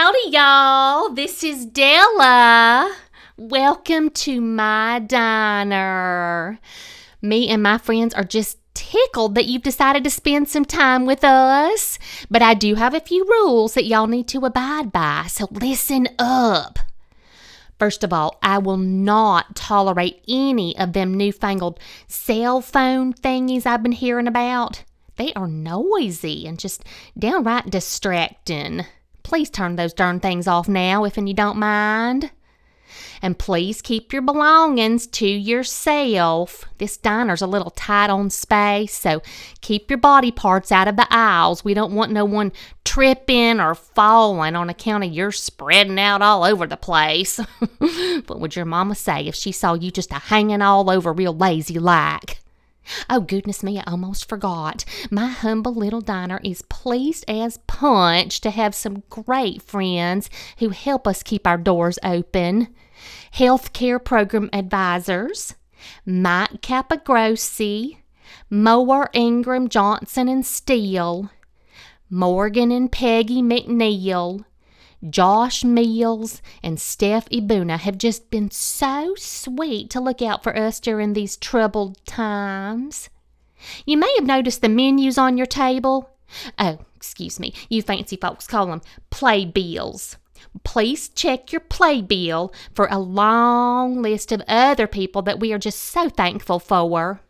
Howdy, y'all. This is Della. Welcome to my diner. Me and my friends are just tickled that you've decided to spend some time with us. But I do have a few rules that y'all need to abide by, so listen up. First of all, I will not tolerate any of them newfangled cell phone thingies I've been hearing about. They are noisy and just downright distracting. Please turn those darn things off now if you don't mind. And please keep your belongings to yourself. This diner's a little tight on space, so keep your body parts out of the aisles. We don't want no one tripping or falling on account of your spreading out all over the place. What would your mama say if she saw you just hanging all over real lazy like? Oh, goodness me, I almost forgot. My humble little diner is pleased as punch to have some great friends who help us keep our doors open. Healthcare program advisors, Mike Capagrossi, Mower Ingram Johnson and Steele, Morgan and Peggy McNeil, Josh Mills, and Steph Ibuna have just been so sweet to look out for us during these troubled times. You may have noticed the menus on your table. Oh, excuse me, you fancy folks call them playbills. Please check your playbill for a long list of other people that we are just so thankful for.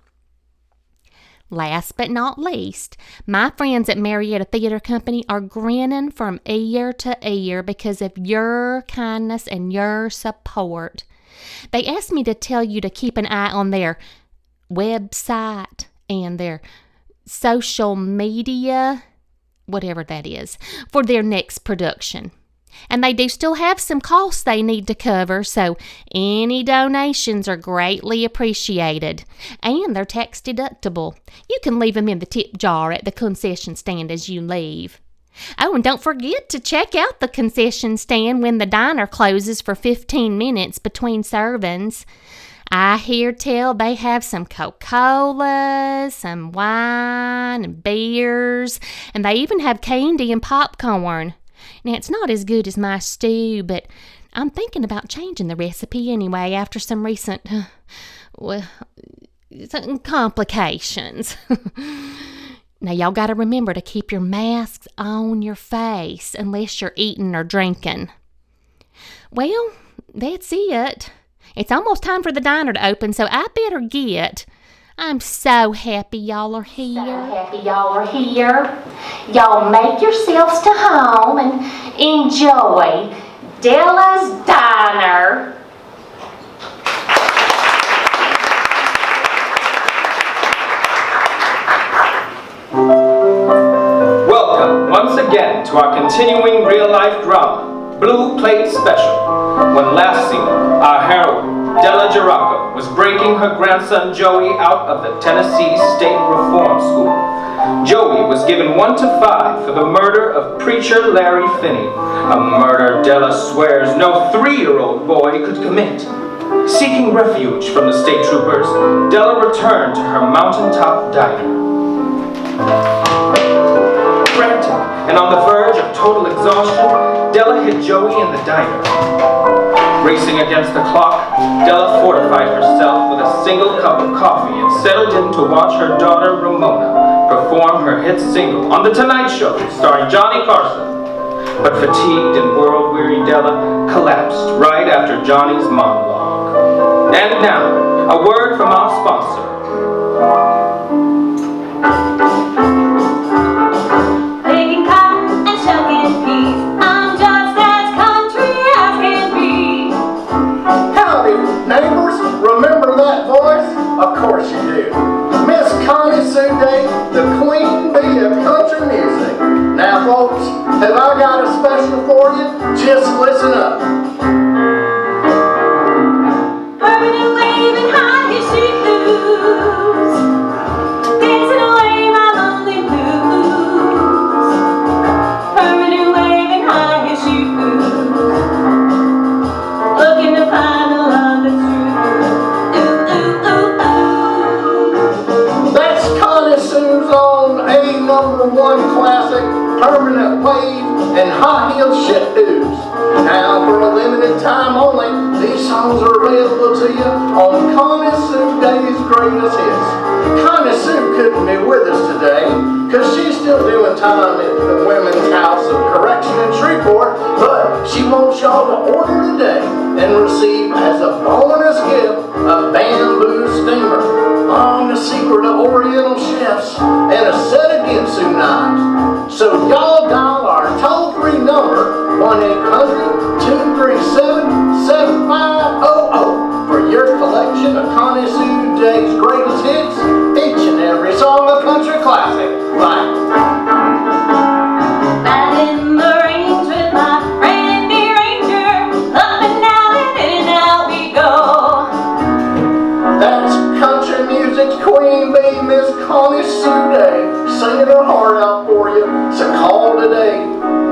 Last but not least, my friends at Marietta Theater Company are grinning from ear to ear because of your kindness and your support. They asked me to tell you to keep an eye on their website and their social media, whatever that is, for their next production. And they do still have some costs they need to cover, so any donations are greatly appreciated. And they're tax deductible. You can leave them in the tip jar at the concession stand as you leave. Oh, and don't forget to check out the concession stand when the diner closes for 15 minutes between servings. I hear tell they have some Coca-Cola, some wine and beers, and they even have candy and popcorn. Now, it's not as good as my stew, but I'm thinking about changing the recipe anyway after some recent, some complications. Now, y'all got to remember to keep your masks on your face unless you're eating or drinking. Well, that's it. It's almost time for the diner to open, so I better get. I'm so happy y'all are here. Y'all make yourselves to home and enjoy Della's Diner. Welcome once again to our continuing real-life drama, Blue Plate Special. When last seen, our heroine, Della was breaking her grandson Joey out of the Tennessee State Reform School. Joey was given 1 to 5 for the murder of preacher Larry Finney, a murder Della swears no 3-year-old boy could commit. Seeking refuge from the state troopers, Della returned to her mountaintop diner. Frantic and on the verge of total exhaustion, Della hit Joey in the diner. Racing against the clock, Della fortified herself with a single cup of coffee and settled in to watch her daughter Ramona perform her hit single on The Tonight Show starring Johnny Carson. But fatigued and world-weary Della collapsed right after Johnny's monologue. And now, a word from our sponsor. Picking cotton and shucking peas, I'm just as country as can be. Howdy, neighbors. Remember that voice? Of course you do. Miss Connie Sue Day, the queen bee of country music. Now, folks, have I got a special for you? Just listen up. Burning, waving, high his shoes, dancing away my lonely blues. Burning, waving, high his shoes, looking to find the love that's true. Ooh, ooh, ooh, ooh. That's Connie Sue's own #1 classic, Permanent Wave and High of shit ooze. Now for a limited time only, these songs are available to you on Connie Sue Day's Greatest Hits. Connie Sue couldn't be with us today, cause she's still doing time at the Women's House of Correction in Shreveport, but she wants y'all to order today and receive as a bonus gift a bamboo steamer, along the secret of Oriental chefs, and a set of Ginsu knives. So y'all dial our toll-free number, 1-800-237-7500 for your collection of Connie Sue Day's Greatest Hits, each and every song a country classic. Bye. Riding in the range with my Randy Ranger, up and down and in and out we go. That's country music's queen bee, Miss Connie Sue Day, singing her heart out for you. So call today,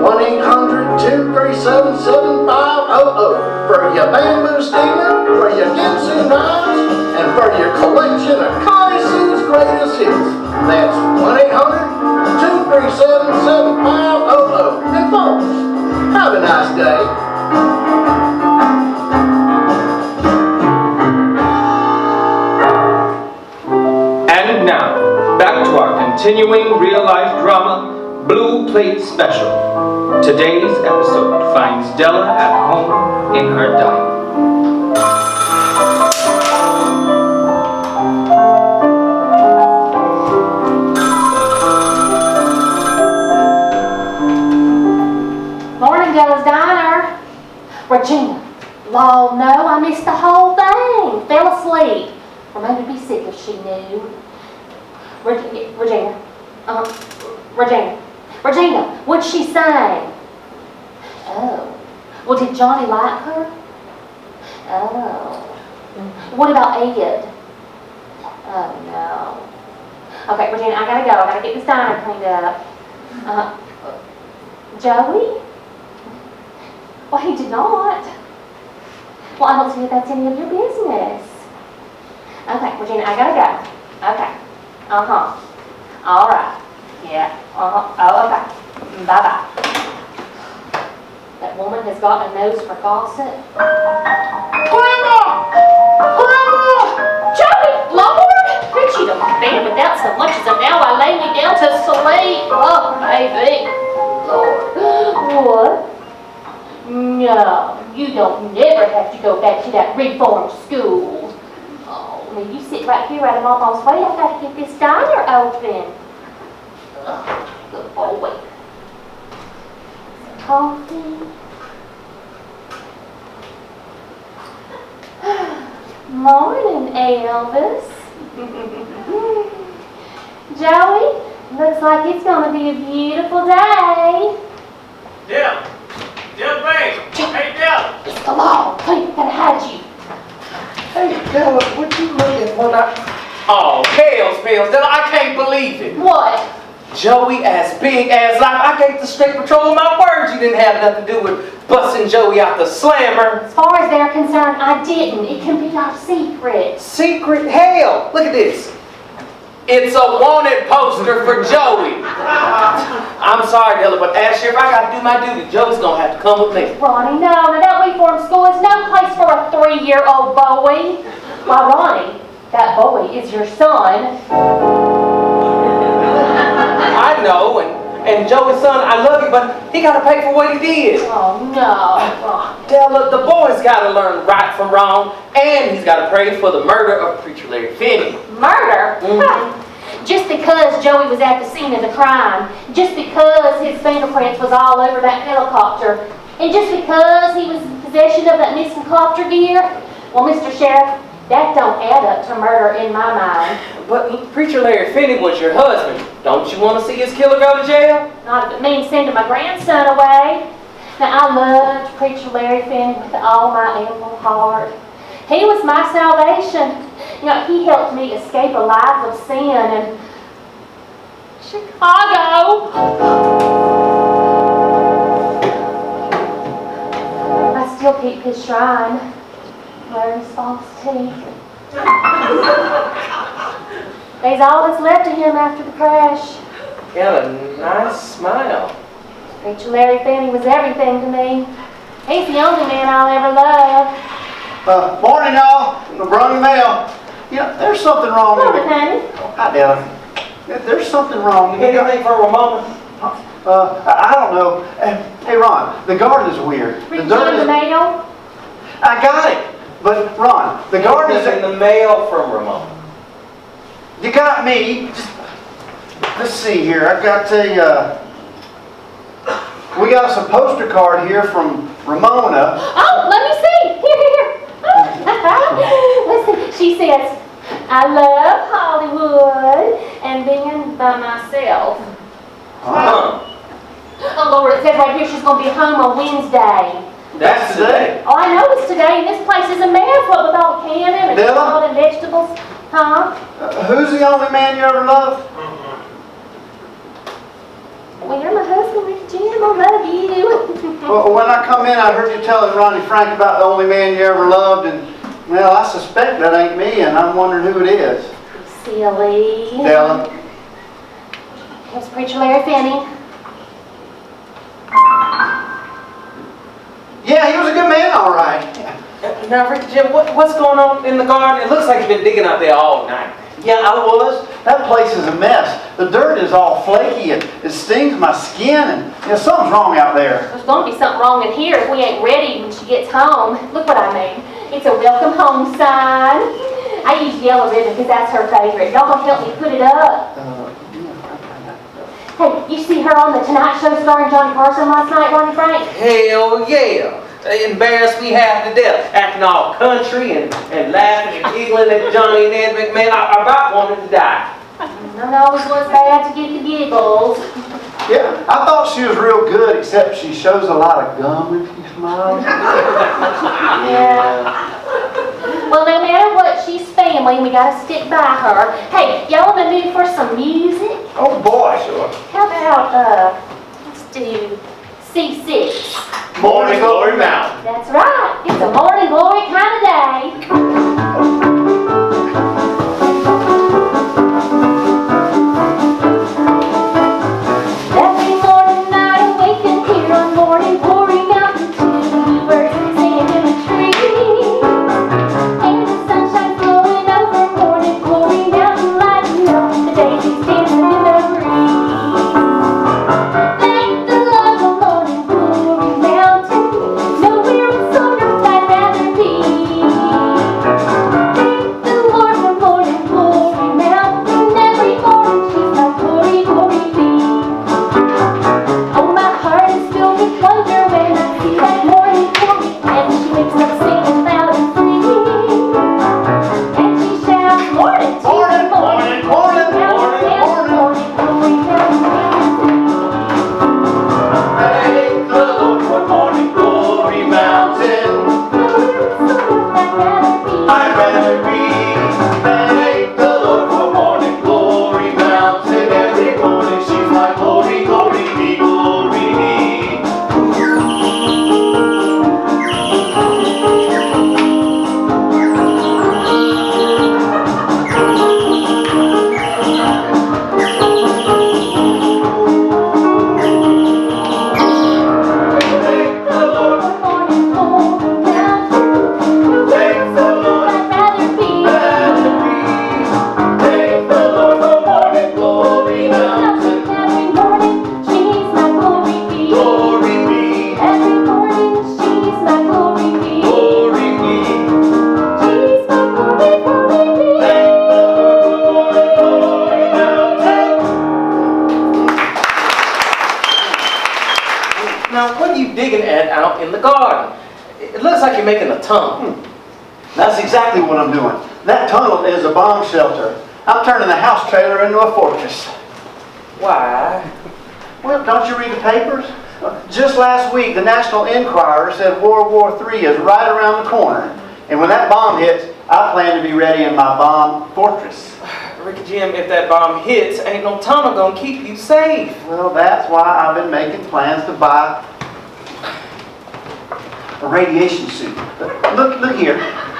1-800-237-7500 for your bamboo steamer, for your Ginsu knives, and for your collection of Connie Sue's greatest hits. That's 1-800-237-7500. And folks, have a nice day. And now, back to our continuing real-life drama, Blue Plate Special. Today's episode finds Della at home in her dining. Morning, Della's Diner. Regina. Lord, no, I missed the whole thing. Fell asleep. Or maybe be sick if she knew. Regina. Regina, what'd she say? Oh. Well, did Johnny like her? Oh. What about Ed? Oh, no. Okay, Regina, I gotta go. I gotta get this diner cleaned up. Joey? Well, he did not. Well, I don't see that that's any of your business. Okay, Regina, I gotta go. Okay. All right. Yeah. Oh, okay. Bye-bye. That woman has got a nose for gossip. Grandma! Joey! Lord! Could you to bed without so much as an hour lay me down to sleep? Oh, baby. Lord. What? No, you don't never have to go back to that reform school. Oh, now you sit right here out of Mama's way. I've got to get this diner open. Good boy. Some coffee. Morning, Elvis. Joey, looks like it's going to be a beautiful day. Della, babe. Hey, Della. It's the law. Please, gotta hide you. Hey, Della, what you looking for now? Oh, hell's bells, Della, I can't believe it. What? Joey as big as life. I gave the state patrol my words you didn't have nothing to do with busting Joey out the slammer. As far as they're concerned, I didn't. It can be our secret. Secret hell. Look at this. It's a wanted poster for Joey. I'm sorry, Della, but as sheriff, I gotta do my duty. Joey's gonna have to come with me. Ronnie, no. Now that reform school is no place for a 3-year-old boy. Why, Ronnie, that boy is your son. I know, and Joey's son, I love you, but he gotta pay for what he did. Oh, no. Della, the boy's gotta learn right from wrong, and he's gotta pray for the murder of Preacher Larry Finney. Murder? Mm-hmm. Just because Joey was at the scene of the crime, just because his fingerprints was all over that helicopter, and just because he was in possession of that missing copter gear, well, Mr. Sheriff, that don't add up to murder in my mind. But Preacher Larry Finney was your husband. Don't you want to see his killer go to jail? Not if it means sending my grandson away. Now, I loved Preacher Larry Finney with all my ample heart. He was my salvation. You know, he helped me escape a life of sin and Chicago. I still keep his shrine, wearing his false teeth. There's all that's left of him after the crash. Got a nice smile. Rachel Larry Fanny was everything to me. He's the only man I'll ever love. Morning, y'all. I brought the mail. You know, there's something wrong with Morning, honey. Hi, Della. There's something wrong. Anything for Ramona? I don't know. Hey, Ron, the garden is weird. The dirt the is... mail? I got it. But, Ron, the garden is... in the mail from Ramona. You got me. Just, let's see here. I got a... we got us a poster card here from Ramona. Oh, let me see. Here. Listen, she says, I love Hollywood and being by myself. Oh, Lord, it says right here she's going to be home on Wednesday. That's today. Oh, I know it's today, and this place is a mess, what with all the canning and Della? salt and vegetables. Huh? Who's the only man you ever loved? Well, you're my husband, Rick Jim. I love you. Well, when I come in, I heard you telling Ronnie Frank about the only man you ever loved, and, well, I suspect that ain't me, and I'm wondering who it is. Silly. Della. It was Preacher Larry Fanny. Yeah, he was a good man, all right. Now, Rick Jim, what's going on in the garden? It looks like you've been digging out there all night. Yeah, I was. That place is a mess. The dirt is all flaky, and it stings my skin, and something's wrong out there. There's going to be something wrong in here if we ain't ready when she gets home. Look what I made. It's a welcome home sign. I use yellow ribbon because that's her favorite. Y'all gonna help me put it up? Hey, you see her on the Tonight Show starring Johnny Carson last night, Ronnie Frank? Hell yeah. They embarrassed me half to death, acting all country and laughing and giggling at Johnny and Ed McMahon. I about wanted to die. I know it was bad to get the giggles. Yeah, I thought she was real good, except she shows a lot of gum if she smiles. Yeah. Well, no matter what, she's family and we gotta stick by her. Hey, y'all in the mood for some music? Oh boy, sure. How about, let's do C6. Morning Glory Mountain. That's right. It's a morning glory kind of day. Every morning I awaken here on morning glory mountain to the bluebirds singing in the trees. And the sunshine flowing over morning glory mountain lighting up the daisies dancing in the breeze. Thank the Lord for morning glory mountain, nowhere else on earth I'd rather be. Thank the Lord for morning glory mountain, every morning she's my glory, glory bee. Oh, my heart is filled with wonder when I see that morning glory, and she wakes up singing loud and free. And she shouts, morning to the morning, morning, morning, morning, glory mountain. Thank the Lord for morning glory mountain. I'd rather be. Thank the Lord for morning glory mountain. Every morning she's my glory, glory be, glory be. Thank the Lord, thank the Lord, rather be. Thank the Lord for morning glory mountain. Every morning she's my glory bee. Glory be, Every morning she's my glory bee. glory be. She's my glory, glory bee. Thank the Lord for morning glory mountain. Now, what are you digging at out in the garden? It looks like you're making a tunnel. That's exactly what I'm doing. That tunnel is a bomb shelter. I'm turning the house trailer into a fortress. Why? Well, don't you read the papers? Just last week, the National Enquirer said World War III is right around the corner. And when that bomb hits, I plan to be ready in my bomb fortress. Ricky Jim, if that bomb hits, ain't no tunnel gonna keep you safe. Well, that's why I've been making plans to buy a radiation suit. Look here.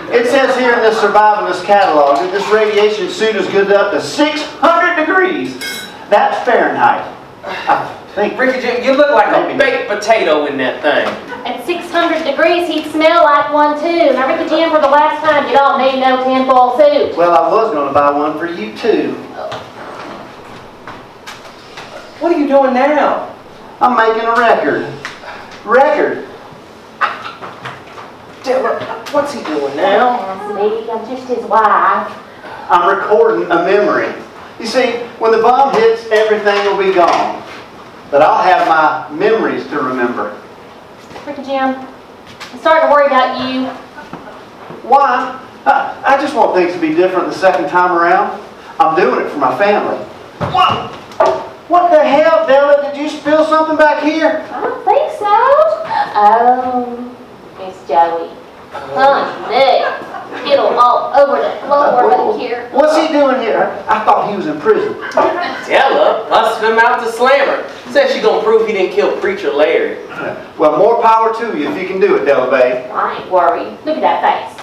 It says here in this Survivalist catalog that this radiation suit is good up to 600 degrees. That's Fahrenheit. think Ricky Jim, you look like Maybe. a baked potato in that thing. At 600 degrees, he'd smell like one too. Now, Ricky Jim, for the last time, you don't need no tinfoil suit. Well, I was going to buy one for you too. What are you doing now? I'm making a record. Record. Della, what's he doing now? That's me. I'm just his wife. I'm recording a memory. You see, when the bomb hits, everything will be gone. But I'll have my memories to remember. Ricky Jim, I'm starting to worry about you. Why? I just want things to be different the second time around. I'm doing it for my family. What? What the hell, Della? Did you spill something back here? I don't think so. Oh, Miss Joey. Honey, it'll all over the floor back here. What's he doing here? I thought he was in prison. Della busted him out to slammer. Says she gonna prove he didn't kill Preacher Larry. Well, more power to you if you can do it, Della Bay. I ain't worried. Look at that face.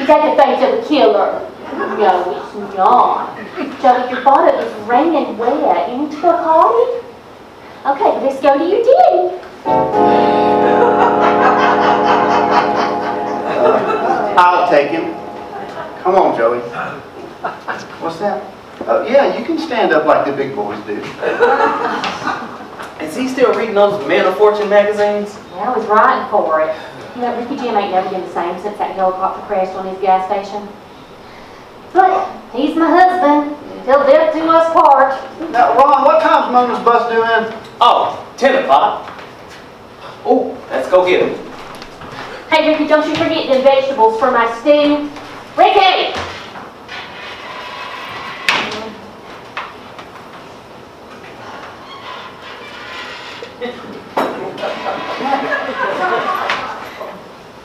You take the face of a killer. No, it's not. Joey, your bottle is raining wet. You need to go potty? Okay, let's go to your daddy. I'll take him. Come on, Joey. What's that? Oh, yeah, you can stand up like the big boys do. Is he still reading those Men of Fortune magazines? Yeah, I was writing for it. You know, Ricky Jim ain't never been the same since that helicopter crashed on his gas station. But he's my husband. Till death do us part. Now, Ron, what time's Mona's bus due in? Oh, 10 o'clock. Oh, let's go get him. Hey, Ricky, don't you forget the vegetables for my stew. Ricky!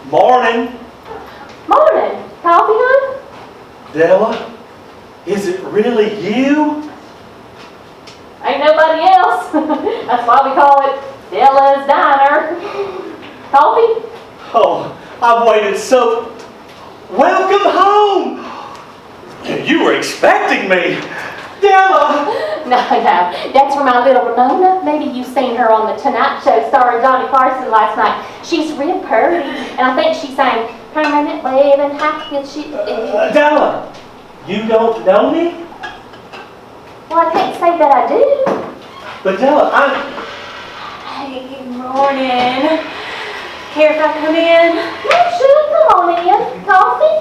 Morning, Morning. Coffee, hon? Della. Is it really you? Ain't nobody else. That's why we call it Della's Diner. Coffee? Oh, I've waited so... Welcome home! You were expecting me. Della! No, that's for my little Ramona. Maybe you've seen her on the Tonight Show starring Johnny Carson last night. She's real pretty, and I think she sang Permanent Wave and Happy. Della, you don't know me? Well, I can't say that I do. But Della, Hey, morning. Care if I come in? No, sure, come on in. Coffee?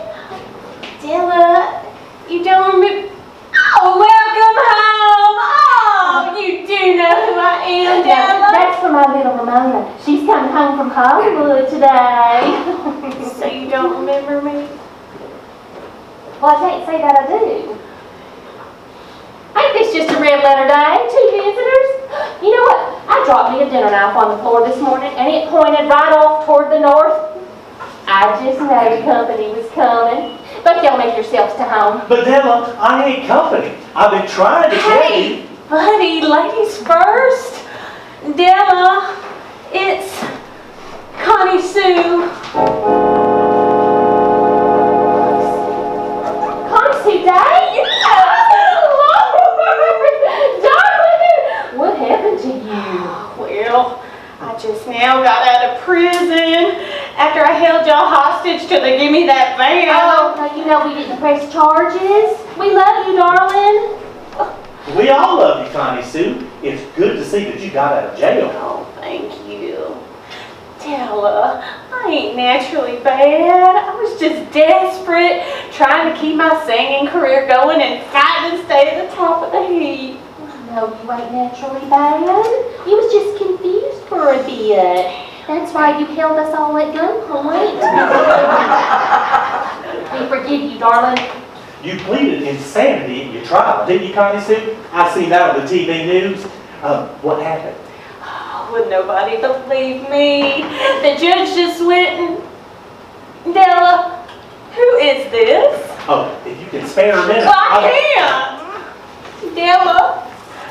Della, you don't remember? Oh, welcome home! Oh, you do know who I am, Della. That's for my little Ramona. She's coming home from Hollywood today. So you don't remember me? Well, I can't say that I do. Ain't this just a red letter day? 2 visitors? You know what? I dropped me a dinner knife on the floor this morning and it pointed right off toward the north. I just knew company was coming. But y'all make yourselves to home. But Della, I ain't company. I've been trying to tell you. Hey, buddy, ladies first. Della, it's Connie Sue. Connie Sue Day? Darling, what happened to you? Well, I just now got out of prison after I held y'all hostage till they give me that van. Oh, now you know we didn't press charges. We love you, darling. We all love you, Connie Sue. It's good to see that you got out of jail. Oh, thank you. Della, I ain't naturally bad. I was just desperate, trying to keep my singing career going and fighting to stay at the top of the heap. No, you ain't naturally bad. You was just confused for a bit. That's why you held us all at gunpoint. We forgive you, darling. You pleaded insanity at your trial, didn't you, Connie Sue? I seen that on the TV news. What happened? Oh, would nobody believe me? The judge just went and... Della, who is this? Oh, if you can spare a minute. Well, I can't. Della,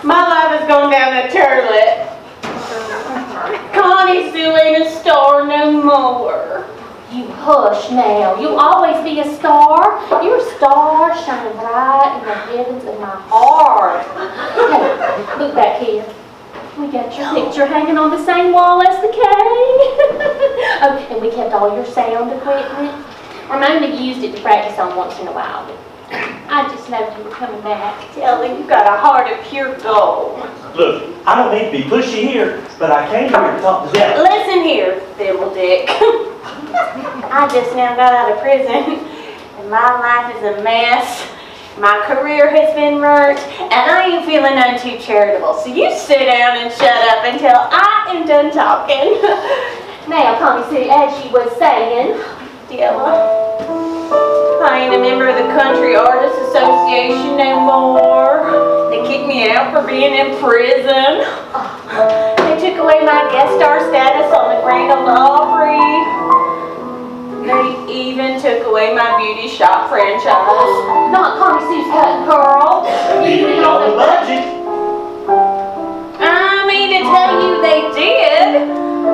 my life has gone down the toilet. Connie Sue ain't a star no more. You hush now. You'll always be a star. You're a star shining bright in the heavens of my heart. Hey, look back here. We got your picture hanging on the same wall as the cake. Oh, and we kept all your sound equipment. Ramona used it to practice on once in a while, but I just know you were coming back. Della, you got a heart of pure gold. Look, I don't mean to be pushy here, but I came here to talk to Della. Listen here, Thimble Dick. I just now got out of prison, and my life is a mess. My career has been ruined, and I ain't feeling none too charitable. So you sit down and shut up until I am done talking. Now, Connie Sue, as she was saying, Della, I ain't a member of the Country Artists Association no more. They kicked me out for being in prison. They took away my guest star status on the Grand Ole Opry. They even took away my beauty shop franchise. not Connie Sue's cutting curl. Leaving it on the budget. I mean to tell you they did.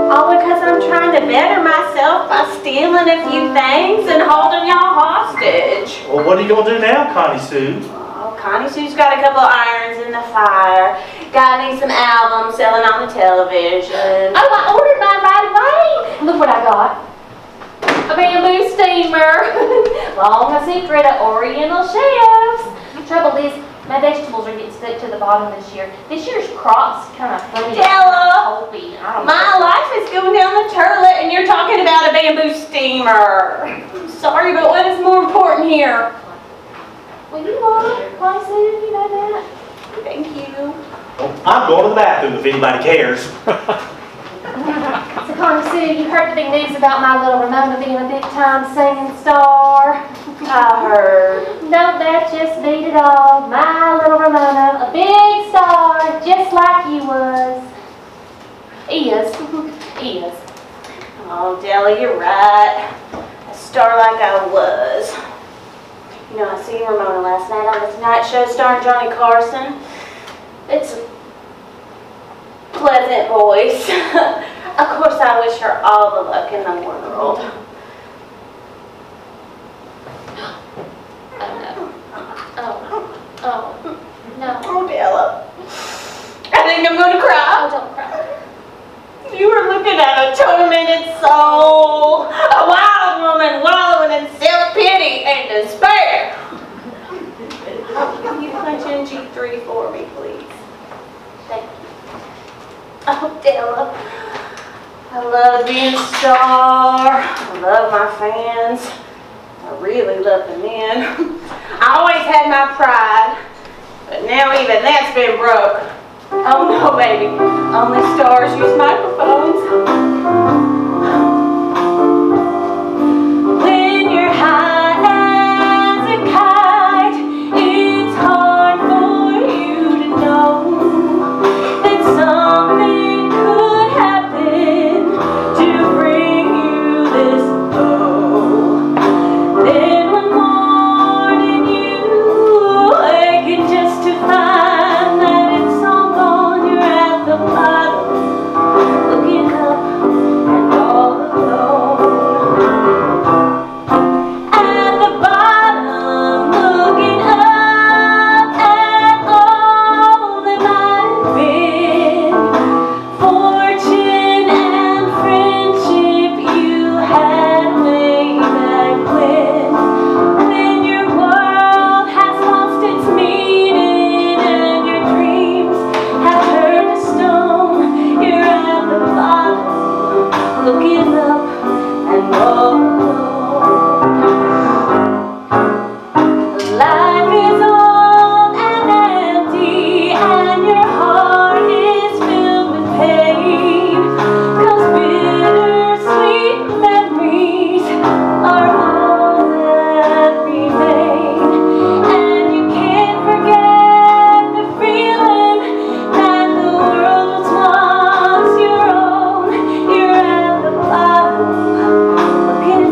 All because I'm trying to better myself by stealing a few things and holding y'all hostage. Well, what are you gonna do now, Connie Sue? Oh, Connie Sue's got a couple irons in the fire. Got me some albums selling on the television. Oh, I ordered mine right away. Look what I got. A bamboo steamer. Long a secret of Oriental chefs. Trouble is, my vegetables are getting stuck to the bottom this year. This year's crop's kind of funny. Della, Pulpy. I don't my know. life is going down the toilet and you're talking about a bamboo steamer. I'm sorry, but what is more important here? Well, you are. Connie Sue, you know that. Thank you. Well, I'm going to the bathroom if anybody cares. So, Connie Sue, you heard the big news about my little Ramona being a big-time singing star? I heard. Don't that just beat it all? My little Ramona, a big star, just like you was. Is. Oh, Della, you're right. A star like I was. You know, I seen Ramona last night on the Tonight Show starring Johnny Carson. It's a pleasant voice. Of course, I wish her all the luck in the world. Oh, no. Oh, Della. I think I'm going to cry. Oh, don't cry. You were looking at a tormented soul. A wild woman wallowing in self-pity and despair. Can you punch in G3 for me, please? Thank you. Oh, Della. I love being a star. I love my fans. I really love the men. I always had my pride, but now even that's been broke. Oh no, baby. Only stars use microphones. When you're high as a kite, it's hard for you to know that something could happen to bring you this low. Then one morning you awaken just to find that it's all gone. You're at the bottom, looking up and all alone. At the bottom, looking up at all that might have been. Fortune and friendship you had way back when your world has lost its meaning and your dreams have turned to stone. You're at the bottom, looking up and all alone. Life is old and empty, and your heart is filled with pain. 'Cause bittersweet memories are all that remain. And you can't forget the feeling that the world was once your own. You're at the bottom, looking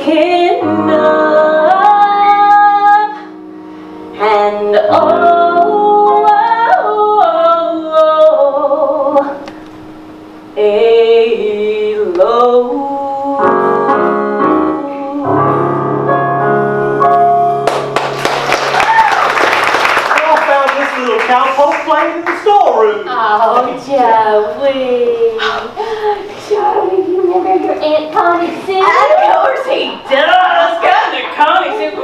looking up, and cowpoke playing in the storeroom. Oh, Joey. Joey, you remember your Aunt Connie Sue? Of course he does. Cousin Connie Sue.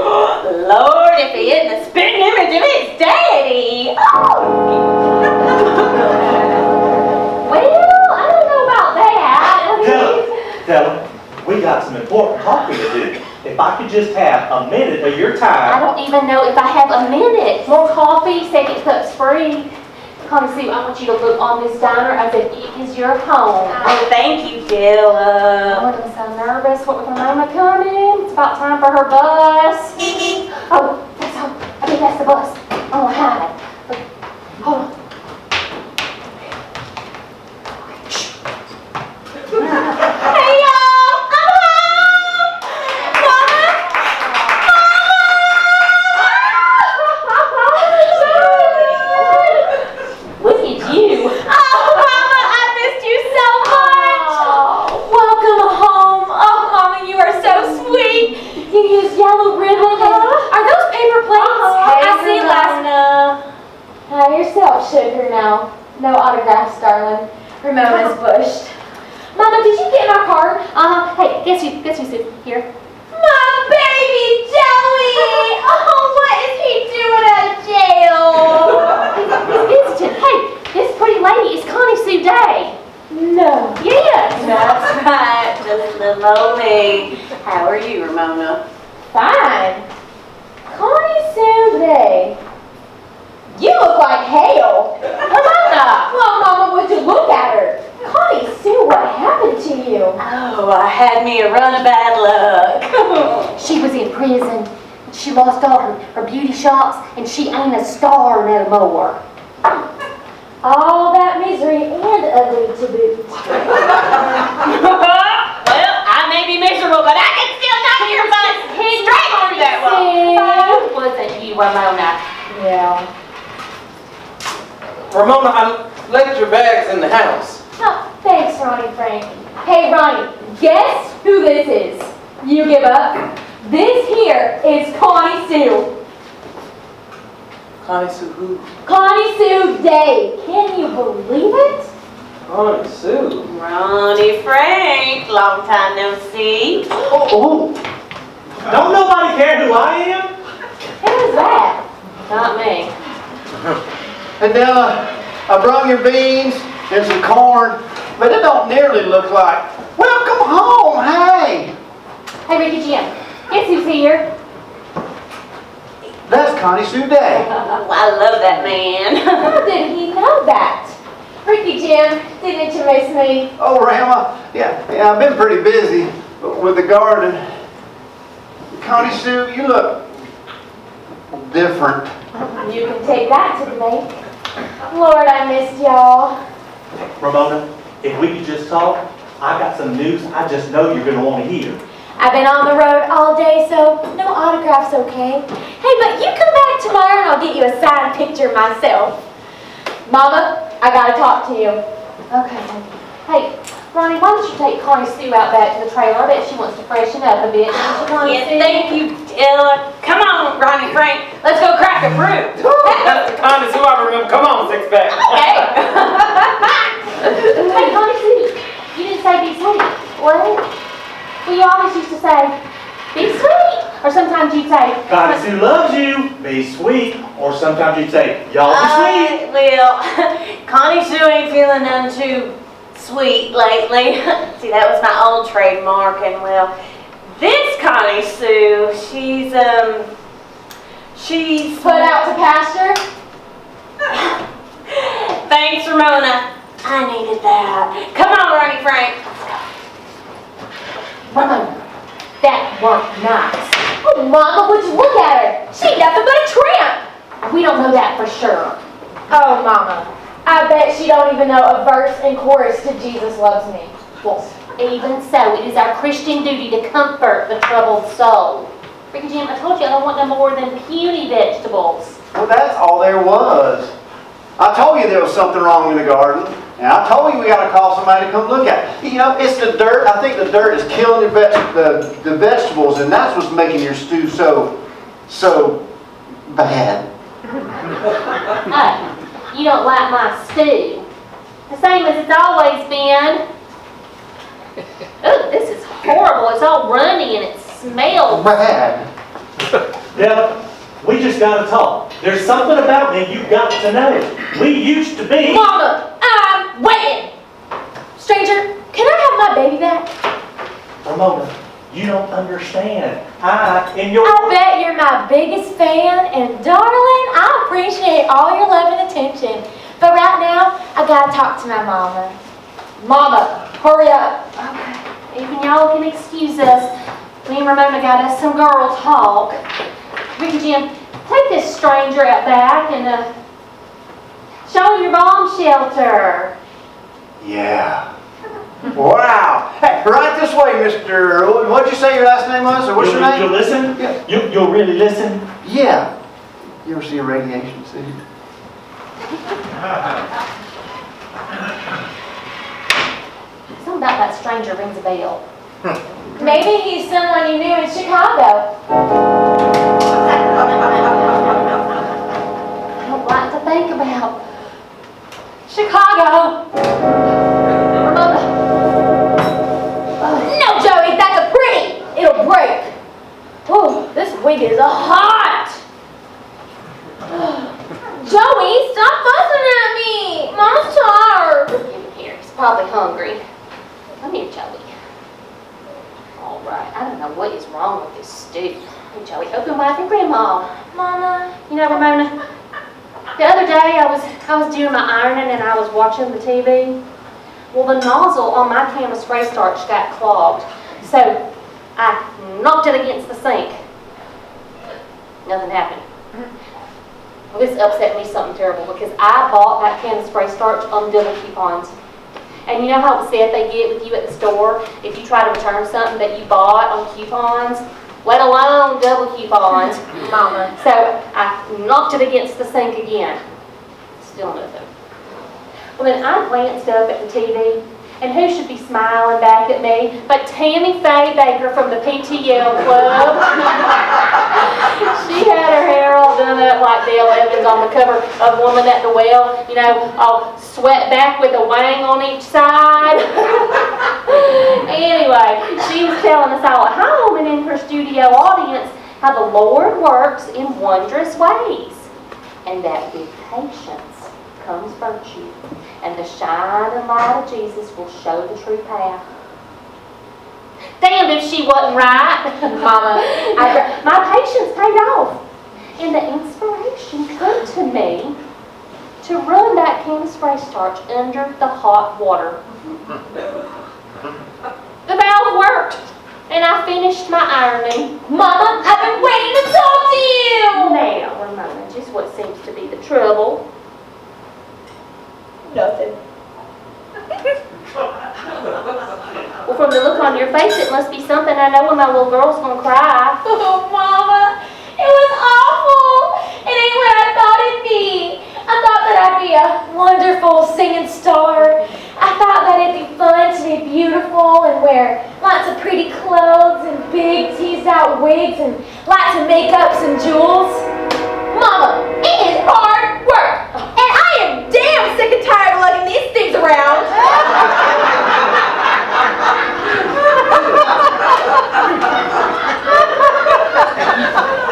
Lord, if he isn't a spitting image of his daddy. Well, I don't know about that. Della, we got some important talking to do. If I could just have a minute of your time. I don't even know if I have a minute. More coffee, second cup's free. Connie Sue, I want you to look on this diner as if it is your home. Oh, thank you, Della. Oh, I'm so nervous. What with Mama coming? It's about time for her bus. Oh, that's her. I think that's the bus. I'm gonna hide. Look, hold on. Hey, y'all! I'm home! Mama! Look at you. Oh, Mama, I missed you so much! Welcome home! Oh, Mama, you are so sweet! You use yellow ribbon. Are those paper plates? I see last. Hi yourself, sugar now. No autographs, darling. Ramona's bushed. Mama, did you get my card? Hey, guess who's Sue? Here. My baby Joey! Oh, what is he doing out of jail? He's visiting. Hey, this pretty lady is Connie Sue Day. No. Yes. That's right. Just little old me. How are you, Ramona? Fine. Connie Sue Day. You look like hell. Ramona! Well, Mama, would you look at her? Connie Sue, what happened to you? Oh, I had me a run of bad luck. She was in prison. She lost all her beauty shops, and she ain't a star no more. All that misery and ugly to boot. Well, I may be miserable, but I can still knock your butt straight through that wall. It wasn't you, Ramona. Yeah. Ramona, I left your bags in the house. Oh, thanks, Ronnie Frank. Hey, Ronnie, guess who this is? You give up? This here is Connie Sue. Connie Sue who? Connie Sue Day. Can you believe it? Connie Sue? Ronnie Frank, long time no see. Oh. Don't nobody care who I am? Who's that? Not me. Hey Della, I brought your beans and some corn, but it don't nearly look like. Welcome home, hey! Hey, Ricky Jim, guess who's here? That's Connie Sue Day. Oh, I love that man. How did he know that? Ricky Jim, didn't you miss me? Oh, Rama, yeah, I've been pretty busy with the garden. Connie Sue, you look different. You can take that to the bank. Lord, I missed y'all. Ramona, if we could just talk, I got some news I just know you're going to want to hear. I've been on the road all day, so no autographs, okay? Hey, but you come back tomorrow and I'll get you a signed picture myself. Mama, I gotta talk to you. Okay. Hey, Ronnie, why don't you take Connie Sue out back to the trailer? I bet she wants to freshen up a bit. Yeah, thank you, Della. Come on, Ronnie Frank. Let's go crack a brew. That's the Connie Sue I remember. Come on, six pack. Okay. Hey, Connie Sue, you didn't say be sweet. What? Well, you always used to say, be sweet. Or sometimes you'd say, Connie Sue loves you, be sweet. Or sometimes you'd say, y'all be sweet. Well, Connie Sue ain't feeling none too sweet lately. See, that was my old trademark, and well, this Connie Sue, she's put out to pasture? Thanks, Ramona. I needed that. Come on, Ronnie Frank. Mama, that worked nice. Oh, Mama, would you look at her? She ain't nothing but a tramp. We don't know that for sure. Oh, Mama, I bet she don't even know a verse and chorus to Jesus Loves Me. Well, Even so, it is our Christian duty to comfort the troubled soul. Ricky Jim, I told you I don't want no more than puny vegetables. Well, that's all there was. I told you there was something wrong in the garden. And I told you we got to call somebody to come look at it. You know, it's the dirt. I think the dirt is killing the vegetables, and that's what's making your stew so bad. Hey, you don't like my stew. The same as it's always been. Oh, this is horrible. It's all runny and it smells. Bad. Della, we just gotta talk. There's something about me you've got to know. We used to be... Mama, I'm waiting. Stranger, can I have my baby back? Ramona, you don't understand. I bet you're my biggest fan, and darling, I appreciate all your love and attention. But right now, I gotta talk to my mama. Mama, hurry up. Okay, even y'all can excuse us. Me and Ramona got us some girl talk. Ricky Jim, take this stranger out back and show him your bomb shelter. Yeah. Wow. Hey, right this way, Mr. What'd you say your last name was, or what's your name? You'll listen? Yeah. You'll really listen? Yeah. You ever see a radiation suit? Something about that stranger rings a bell. Maybe he's someone you knew in Chicago. I don't like to think about Chicago. Ramona. No, Joey, that's a pretty. It'll break. Oh, this wig is hot. Joey, stop fussing at me. Mom's tired. Give him here. He's probably hungry. Come here, Joey. All right. I don't know what is wrong with this stew. Hey, Joey, open wide for Grandma. Mama. You know, Ramona, the other day I was doing my ironing and I was watching the TV. Well, the nozzle on my can of spray starch got clogged. So I knocked it against the sink. Nothing happened. Well, this upset me something terrible because I bought that can of spray starch on Della coupons. And you know how upset they get with you at the store if you try to return something that you bought on coupons, let alone double coupons. Mama. So I knocked it against the sink again. Still nothing. Well, then I glanced up at the TV, and who should be smiling back at me but Tammy Faye Baker from the PTL Club. She had her hair all done up like Dale Evans on the cover of Woman at the Well, you know, all swept back with a wang on each side. Anyway, she was telling us all at home and in her studio audience how the Lord works in wondrous ways, and that with patience comes virtue, and the shining light of Jesus will show the true path. Damned if she wasn't right. Mama, my patience paid off, and the inspiration came to me to run that can of spray starch under the hot water. The valve worked, and I finished my ironing. Mama, I've been waiting to talk to you. Now, Ramona, just what seems to be the trouble? Nothing. Well, from the look on your face, it must be something I know when my little girl's gonna cry. Oh, Mama, it was awful. It ain't what I thought it'd be. I thought that I'd be a wonderful singing star. I thought that it'd be fun to be beautiful and wear lots of pretty clothes and big teased out wigs and lots of makeups and jewels. Mama, it is hard work, and I am damn sick and tired of lugging these things around.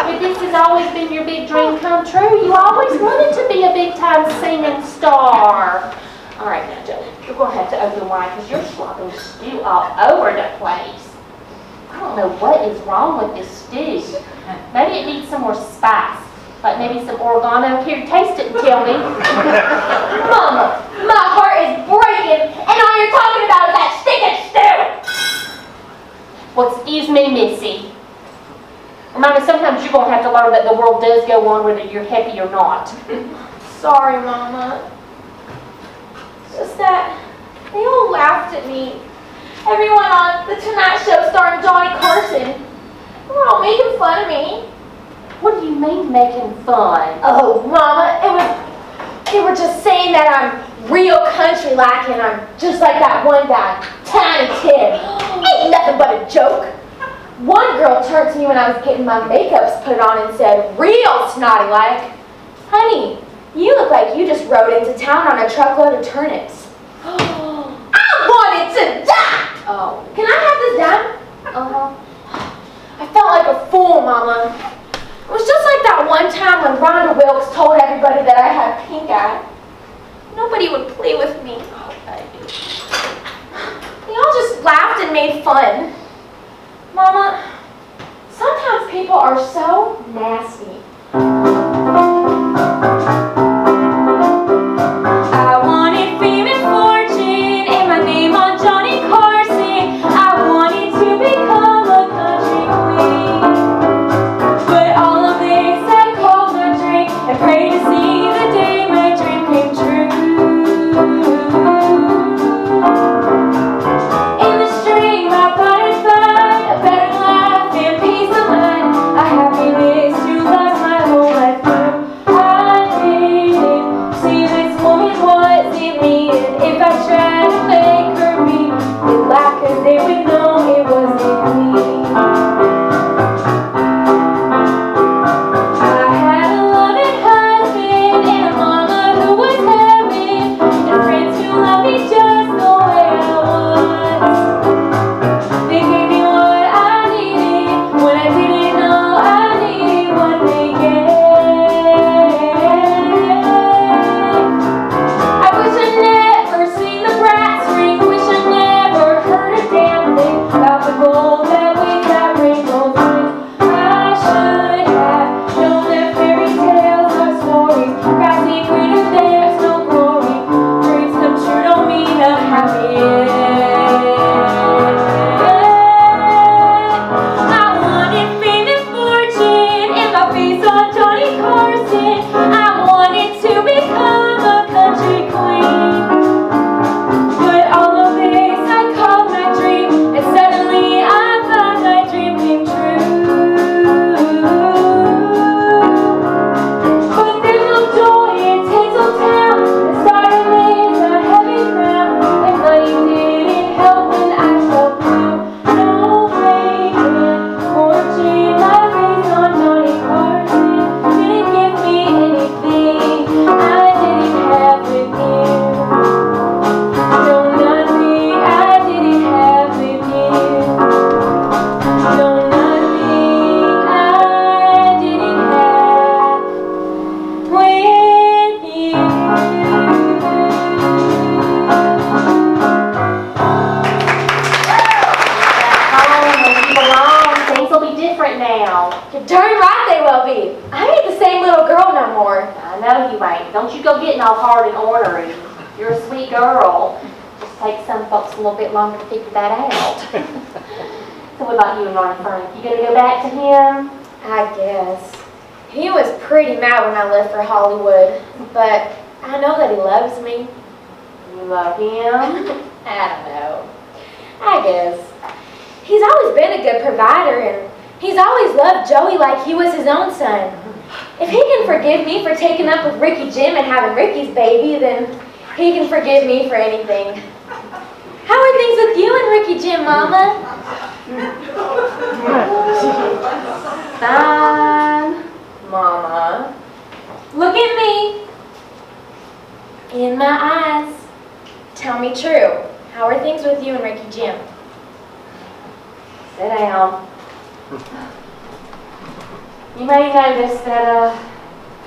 But this has always been your big dream come true. You always wanted to be a big-time singing star. All right, now, Joey, you're going to have to open wide because you're slopping stew all over the place. I don't know what is wrong with this stew. Maybe it needs some more spice. Like maybe some oregano. Here, taste it and tell me. Mama, my heart is breaking, and all you're talking about is that stinking stew. Well, excuse me, Missy. Remember, sometimes you're going to have to learn that the world does go on whether you're happy or not. Sorry, Mama. Just that they all laughed at me. everyone on the Tonight Show starring Johnny Carson, they were all making fun of me. What do you mean making fun? Oh, Mama, they were just saying that I'm real country-like and I'm just like that one guy, Tiny Tim. Ain't nothing but a joke. One girl turned to me when I was getting my makeups put on and said, real snotty-like, honey, you look like you just rode into town on a truckload of turnips. I wanted to die! Oh. Can I have this done? I felt like a fool, Mama. It was just like that one time when Rhonda Wilkes told everybody that I had pink eye. Nobody would play with me. They all just laughed and made fun. Mama, sometimes people are so nasty. I wanted fame and fortune and my name on Johnny Carson. I wanted to become a country queen. But all of this I called my drink and prayed to see the day my dream came true. In the stream I thought I'd find a better life and peace of mind, a happiness to last my whole life through. I didn't see this woman wasn't me, and if I tried to make her be, they'd laugh 'cause they would know it wasn't me. I had a loving husband and a mama who was heaven, and friends who loved me just the way I was. They gave me what I needed when I didn't know I needed what they gave. I wish I'd never seen the brass ring, wish I'd never heard a damn thing about the gold that we got rainbows in. I should have known that fairy tales are stories, grassy green if there's no glory. Dreams come true don't mean a happy end. I wanted fame and fortune and my face on Johnny Carson. I wanted to become a country queen. But all of this I called my dream, and suddenly I thought my dream came true. But there's no joy in Tinseltown, and starry lays a heavy crown, and money didn't help when I felt blue. No fame and fortune, my face on Johnny Carson didn't give me anything I didn't have with you. No, nothing I didn't have with you. No, nothing I didn't have with you. You belong. Things will be different now. You're darn right they will be. I ain't the same little girl no more. I know you ain't. Don't you go getting all hard and ornery. You're a sweet girl. Just takes some folks a little bit longer to figure that out. So what about you and Ron Frank? You gonna go back to him? I guess. He was pretty mad when I left for Hollywood, but I know that he loves me. You love him? I don't know. I guess. He's always been a good provider, and he's always loved Joey like he was his own son. If he can forgive me for taking up with Ricky Jim and having Ricky's baby, then he can forgive me for anything. How are things with you and Ricky Jim, Mama? Fine. Mama. Look at me. In my eyes. Tell me true. How are things with you and Ricky Jim? Sit down. You may notice that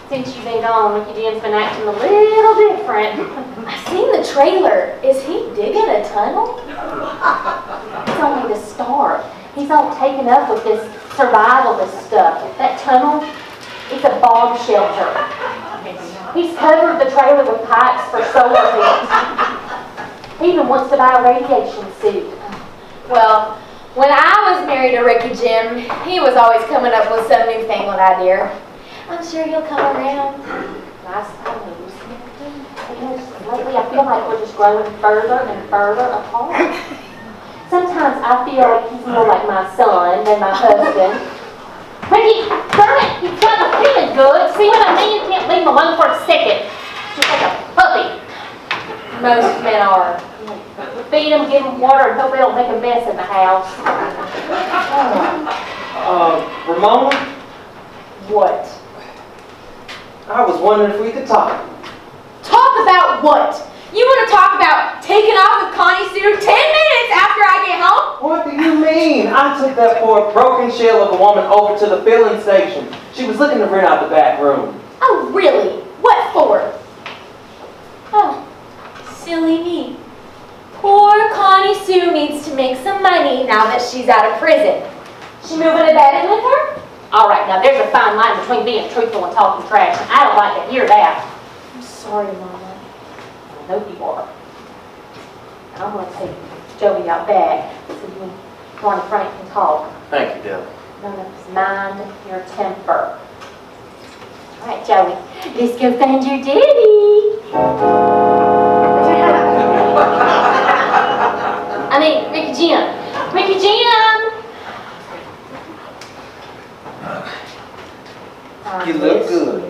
since you've been gone, Ricky Jim's been acting a little different. I've seen the trailer. Is he digging a tunnel? It's only the start. He's all taken up with this survivalist stuff. That tunnel, it's a bomb shelter. He's covered the trailer with pipes for solar heat. He even wants to buy a radiation suit. Well, when I was married to Ricky Jim, he was always coming up with some newfangled idea. I'm sure he'll come around. I suppose. Lately, I feel like we're just growing further and further apart. Sometimes I feel like he's more like my son than my husband. Ricky, darn it, he's got me feeling good. See what I mean? You can't leave him alone for a second. Just like a puppy. Most men are. Feed them, give them water, and hope they don't make a mess in the house. Ramona? What? I was wondering if we could talk. Talk about what? You want to talk about taking off with Connie Sue 10 minutes after I get home? What do you mean? I took that poor broken shell of a woman over to the filling station. She was looking to rent out the back room. Oh, really? What for? Oh, silly me. Poor Connie Sue needs to make some money now that she's out of prison. She moving to bed in with her? All right, now there's a fine line between being truthful and talking trash. I don't like to hear that. I'm sorry, Mama. I know you are. I'm going to take Joey out back so you and Ron and Frank can talk. Thank you, Della. None of us mind your temper. All right, Joey, let's go find your daddy. I mean, Ricky Jim. Ricky Jim! You look good.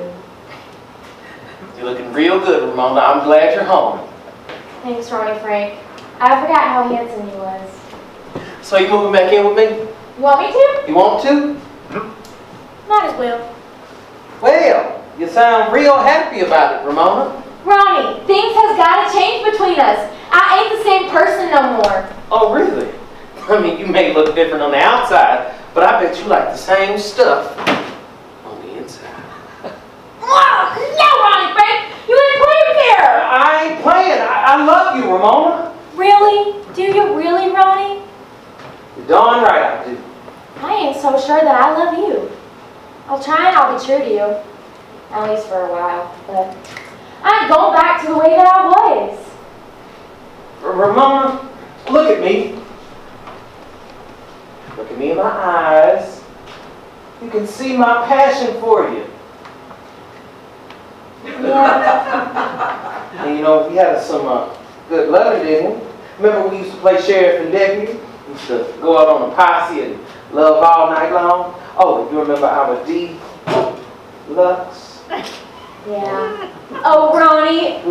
You're looking real good, Ramona. I'm glad you're home. Thanks, Ronnie Frank. I forgot how handsome he was. So you moving back in with me? You want me to? You want to? Might as well. Well, you sound real happy about it, Ramona. Ronnie, things has got to change between us. I ain't the same person no more. Oh, really? I mean, you may look different on the outside, but I bet you like the same stuff on the inside. No, Ronnie Frank! You ain't playing fair! I ain't playing. I love you, Ramona. Really? Do you really, Ronnie? You're darn right I do. I ain't so sure that I love you. I'll try and I'll be true to you. At least for a while. But I ain't going back to the way that I was. Ramona, look at me. Look at me in my eyes. You can see my passion for you. Yeah. And you know, we had some good loving, didn't we? Remember we used to play sheriff and deputy? We used to go out on a posse and love all night long. Oh, you remember our Lux? Yeah. Oh, Ronnie. No,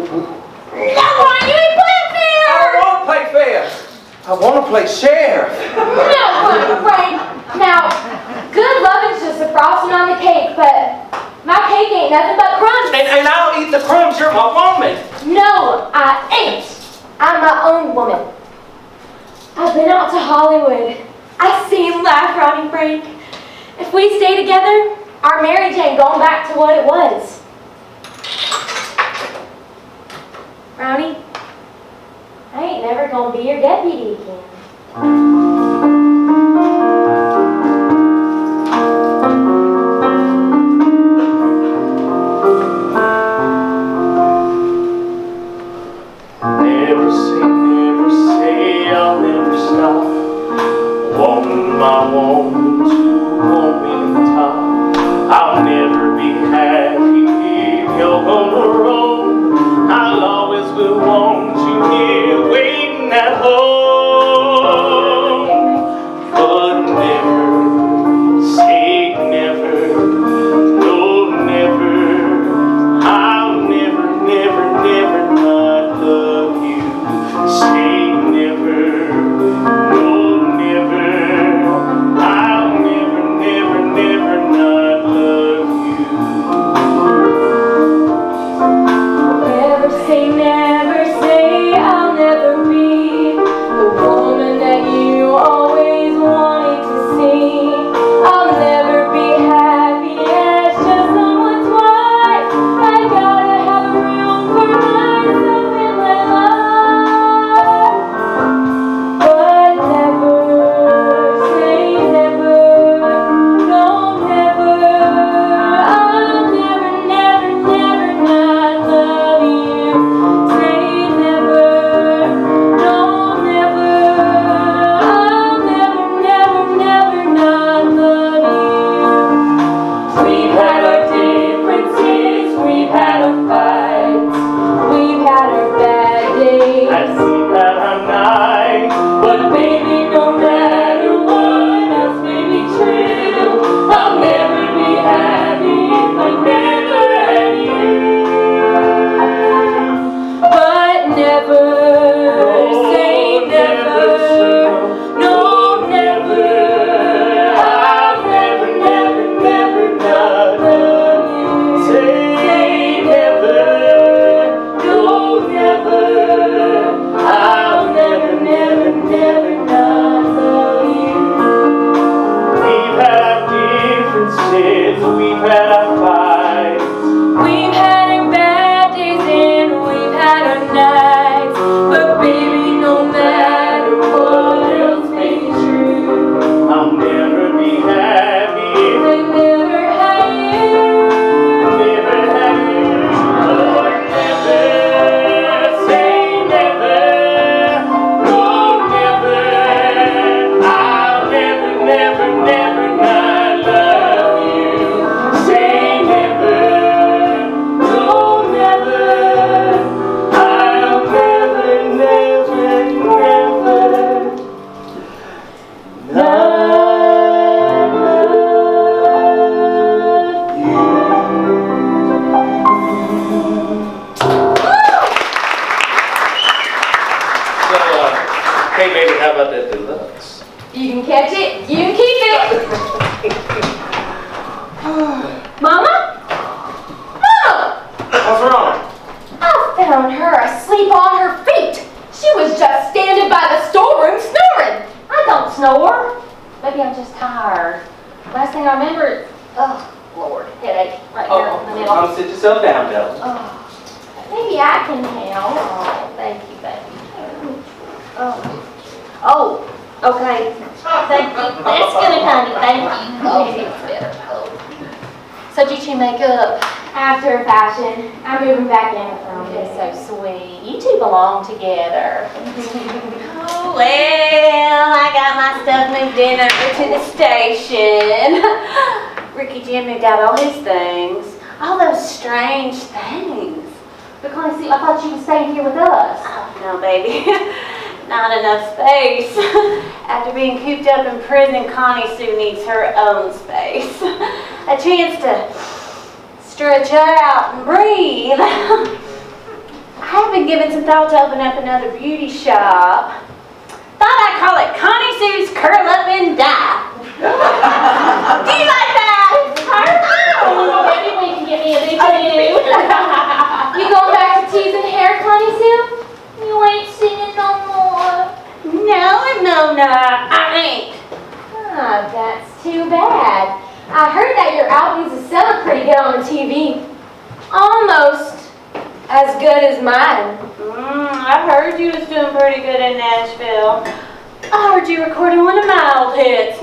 Ronnie, you ain't playing fair! I don't want to play fair. I want to play sheriff. No, Ronnie Frank. Now, good loving's just the frosting on the cake, but my cake ain't nothing but crumbs. And I don't eat the crumbs. You're my woman. No, I ain't. I'm my own woman. I've been out to Hollywood. I've seen life, Ronnie Frank. If we stay together, our marriage ain't going back to what it was. Ronnie, I ain't never gonna be your deputy again. Never say I'll never stop. Want my woman to want me to top. I'll never be happy if you're gonna roam. I'll always will want you here waiting at home. Yes, we've had our fights. We've had our bad days and we've had our nights. But baby, no matter what else may be true, I'll never be happy if I never had you. never have you. Lord, never say never. No, never. I'll never, never, never not love you. Say never. No, never. I'll never, never, never not love you. So, hey baby, how about that deluxe? You can catch it, you can keep it. Mama? Mama! What's wrong? I found her asleep on her feet. She was just standing by the storeroom snoring. I don't snore. Maybe I'm just tired. Last thing I remember is, oh, Lord, headache right here in the middle. Come sit yourself down, Della. Oh, maybe I can help. Oh, thank you, baby. Oh, okay. Thank you. That's good, honey. Thank you. Oh, it's better. Oh. So did you make up? After a fashion. I'm moving back in with her. It's so sweet. You two belong together. Oh, well, I got my stuff moved in over to the station. Ricky Jim moved out all his things. All those strange things. But Connie Sue, I thought you were staying here with us. Oh, no, baby. Not enough space. After being cooped up in prison, Connie Sue needs her own space. A chance to stretch out and breathe. I have been giving some thought to open up another beauty shop. Thought I'd call it Connie Sue's Curl Up and Die. Do you like that? Oh, maybe we can get me a big canoe. You going back to teasing hair, Connie Sue? You ain't singing no more. No, Mona, I ain't. Ah, that's too bad. I heard that your albums are selling pretty good on the TV. Almost as good as mine. I've heard you was doing pretty good in Nashville. I heard you recording one of my old hits.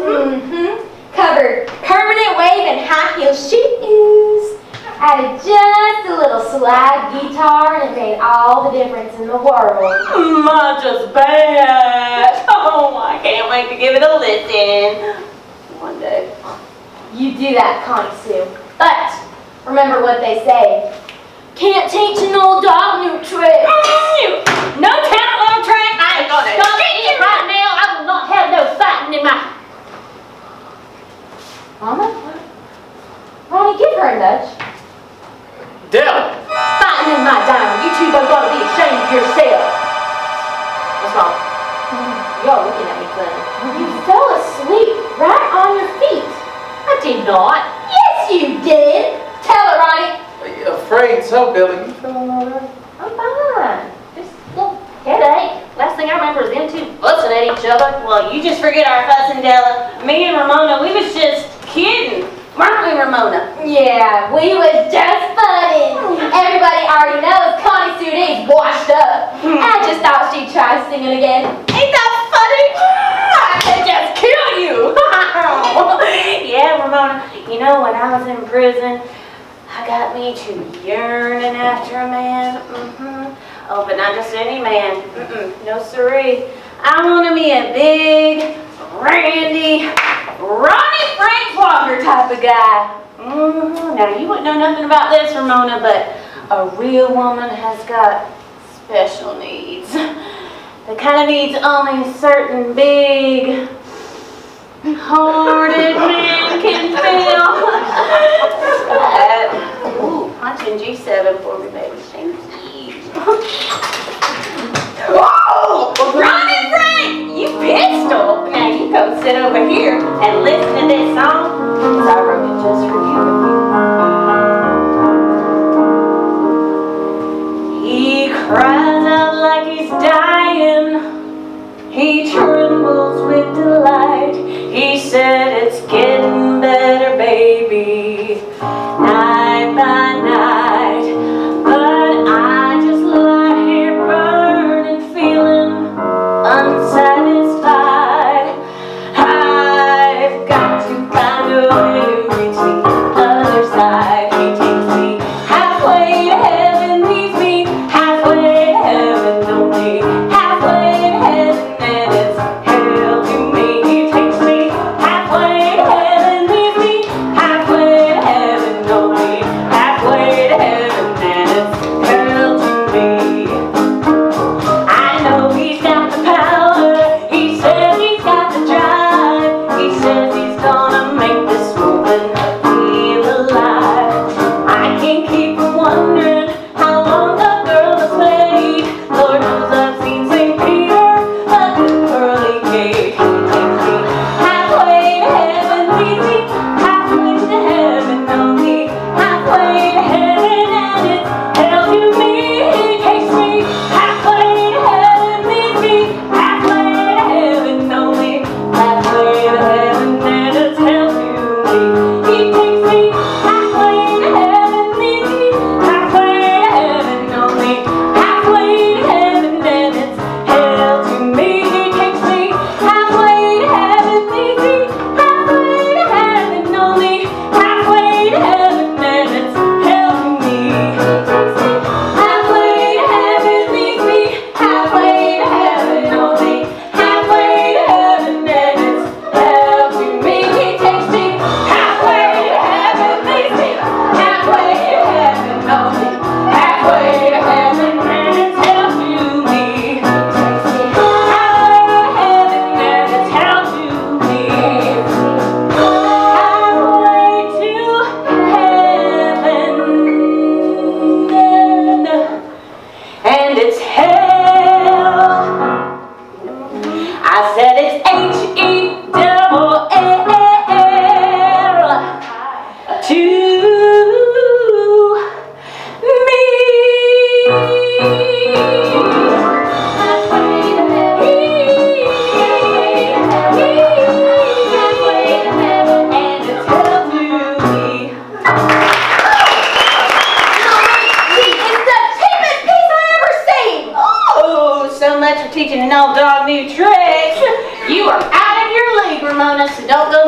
Covered Permanent Wave and High Heel Shoes. Added just a little slide guitar and it made all the difference in the world. I just bet. Oh, I can't wait to give it a listen. One day. You do that, Connie Sue. But remember what they say. Can't teach an old dog new tricks. No talent, little track. I ain't gonna Stop it right now. I will not have no fighting in my... Mama? Ronnie, give her a nudge. Della! Fighting in my diner. You two both ought to be ashamed of yourself. What's wrong? You're looking at me funny. You fell asleep right on your feet. I did not. Yes, you did. Tell her, Ronnie. Afraid so, Della. You feeling all right? I'm fine. Just a little headache. Last thing I remember is them two fussing at each other. Well, you just forget our fussing, Della. Me and Ramona, we was just kidding. Weren't we, Ramona? Yeah, we was just funny. Everybody already knows Connie Sue D's washed up. I just thought she'd try singing again. Ain't that funny? I could just kill you. Yeah, Ramona. You know, when I was in prison, I got me to yearning after a man. Oh, but not just any man. No siree. I wanted me a big, randy, Ronnie Frank Walker type of guy. Now, you wouldn't know nothing about this, Ramona, but a real woman has got special needs. The kind of needs only certain big, hearted men can feel. Ooh, punching G7 for me, baby. Thank you. Whoa! Ronnie Frank! You pistol! Now you go sit over here and listen to this song, because I wrote it just for you. He cries out like he's dying. He trembles with delight. He said, it's getting better, baby.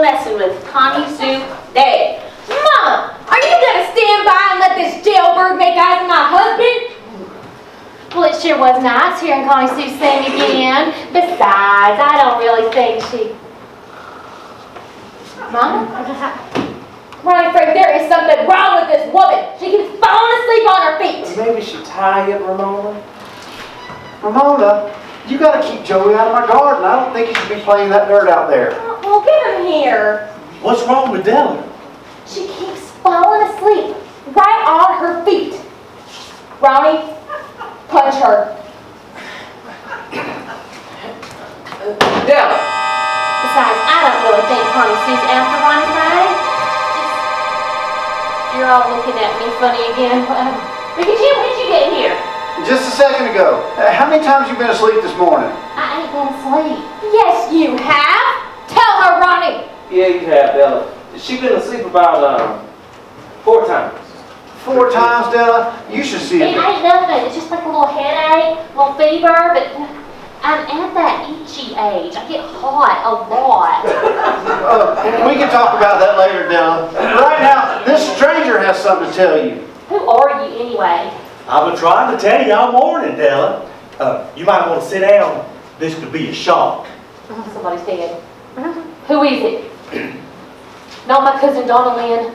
messing with Connie Sue Day. Mama, are you gonna stand by and let this jailbird make eyes at my husband? Well, it sure was nice hearing Connie Sue sing again. Besides, I don't really think she... Mama? Ronnie Frank, there is something wrong with this woman. She keeps falling asleep on her feet. Maybe she's tired, Ramona. Ramona, you gotta keep Joey out of my garden. I don't think he should be playing that dirt out there. Well, get him here. What's wrong with Della? She keeps falling asleep right on her feet. Ronnie, punch her. Della! Besides, I don't really think Connie Sue's after Ronnie Friday. You're all looking at me funny again. Ricky Jim, when did you get here? Just a second ago. How many times you been asleep this morning? I ain't been asleep. Yes, you have. Tell her, Ronnie. Yeah, you have, Della. She's been asleep about 4 times. 4 times, Della? You should see It it. ain't nothing. It's just like a little headache, a little fever, but I'm at that itchy age. I get hot a lot. We can talk about that later, Della. Right now, this stranger has something to tell you. Who are you anyway? I've been trying to tell you all morning, Della. You might want to sit down. This could be a shock. Somebody's dead. Who is it? Not my cousin Donna Lynn.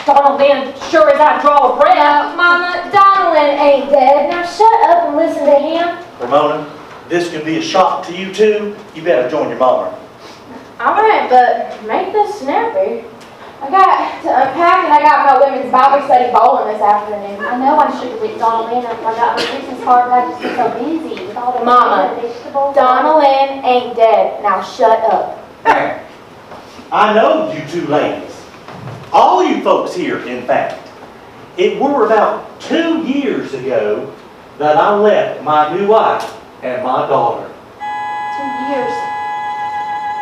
Donna Lynn, sure as I draw a breath. Mama, Donalyn ain't dead. Now shut up and listen to him. Ramona, this could be a shock to you too. You better join your mama. Alright, but make this snappy. I got to unpack and I got my women's Bible study bowling this afternoon. I know I should have written Donna Lynn if I got my Christmas card, but I just been so busy with all the Mama, vegetables. Donalyn ain't dead. Now shut up. I know you two ladies. All you folks here, in fact. It were about 2 years ago that I left my new wife and my daughter. 2 years.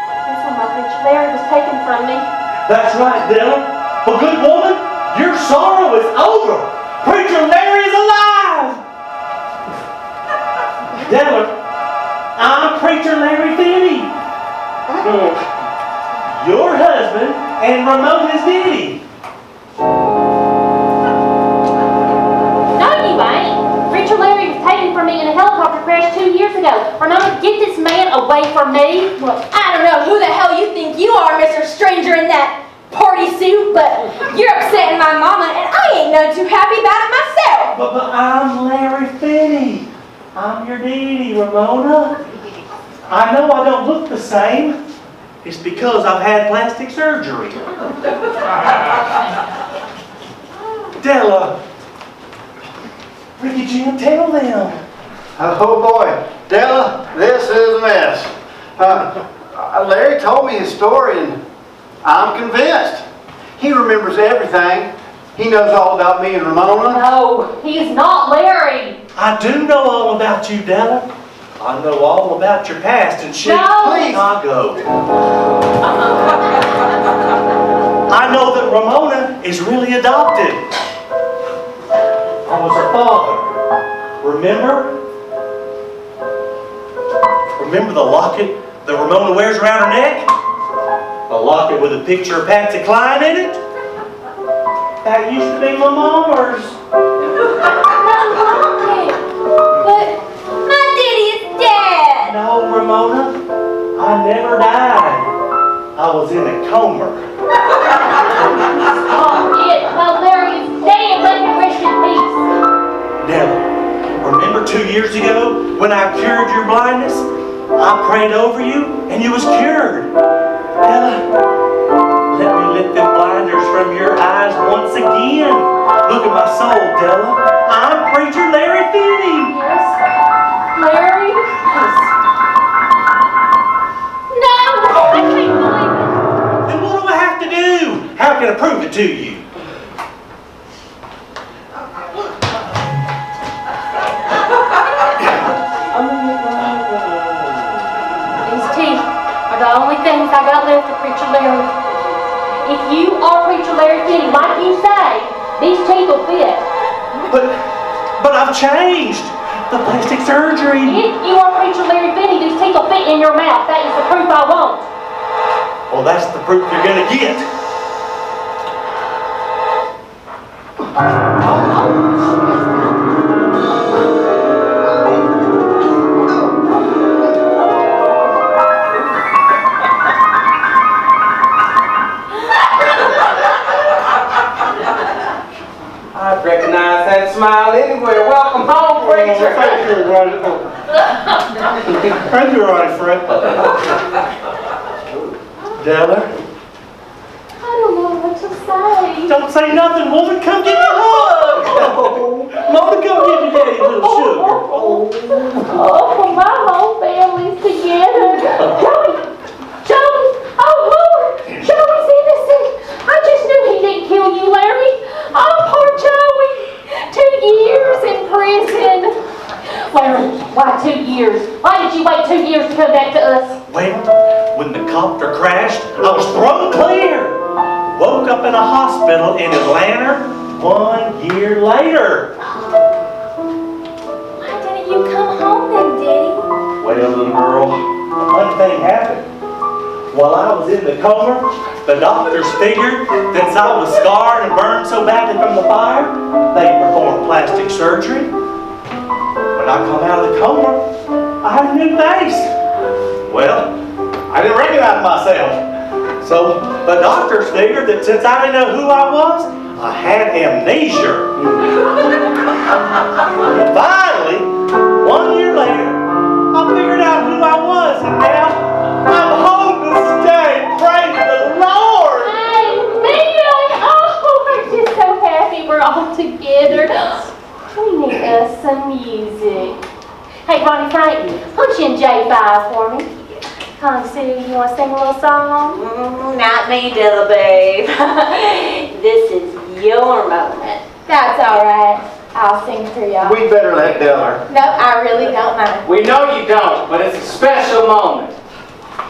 That's when my preacher Larry was taken from me. That's right, Della. But good woman, your sorrow is over. Preacher Larry is alive. Della, I'm Preacher Larry Finney. Your husband and Ramona's daddy. No, you ain't. Preacher Larry was taken from me in a helicopter crash 2 years ago. Ramona, get this man away from me. Well, I don't know who the hell you think you are, Mr. Stranger in that party suit, but you're upsetting my mama, and I ain't none too happy about it myself. But I'm Larry Finney. I'm your daddy, Ramona. I know I don't look the same. It's because I've had plastic surgery. Della, Ricky Jim, tell them. Oh boy, Della, this is a mess. Larry told me his story and I'm convinced. He remembers everything. He knows all about me and Ramona. No, he's not Larry. I do know all about you, Della. I know all about your past and shit. No. Please, I'll go. I know that Ramona is really adopted. I was her father. Remember? Remember the locket that Ramona wears around her neck? The locket with a picture of Patsy Cline in it? That used to be my mama's. But my daddy is dead. No, Ramona, I never died. I was in a coma. Oh, it. Well, Larry is dead. Let him rest in peace. Della, remember 2 years ago when I cured your blindness? I prayed over you and you was cured. Della, let me lift them blinders from your eyes once again. Look at my soul, Della. I'm Preacher Larry Finney. Yes. Larry? Yes. No! I can't believe it. Then what do I have to do? How can I prove it to you? These teeth are the only things I got left of Preacher Larry. If you are Preacher Larry Finney, like you say, these teeth will fit. But I've changed. The plastic surgery. If you are Preacher Larry Finney, these teeth will fit in your mouth. That is the proof I want. well, that's the proof you're gonna get. I recognize that smile anywhere. Welcome home, preacher. Thank you, Ronnie. Thank you, Ronnie, Fred. Della, I don't know what to say. don't say nothing, woman. Come get your hug. Oh, Mama, come get your daddy a little sugar. Oh, my whole family's together. Joey, oh Lord, Joey's innocent. I just knew he didn't kill you, Larry. Oh, poor Joey. 2 years in prison. Larry, why 2 years? Why did you wait 2 years to come back to us? Well, when the copter crashed, I was thrown clear. Woke up in a hospital in Atlanta 1 year later. Why didn't you come home then, Daddy? Well, little girl, one thing happened. While I was in the coma, the doctors figured since I was scarred and burned so badly from the fire, they'd perform plastic surgery. When I come out of the coma, I had a new face. Well, I didn't recognize myself. So the doctors figured that since I didn't know who I was, I had amnesia. And finally, 1 year later, I figured out who I was, and now I'm home to stay. Praise the Lord! Amen. Oh, we're just so happy we're all together. We need us some music. Hey, Ronnie Frank, punch in J5 for me. Connie Sue, you want to sing a little song? Not me, Della, babe. This is your moment. That's all right. I'll sing for y'all. We'd better let Della. No, I really don't mind. We know you don't, but it's a special moment.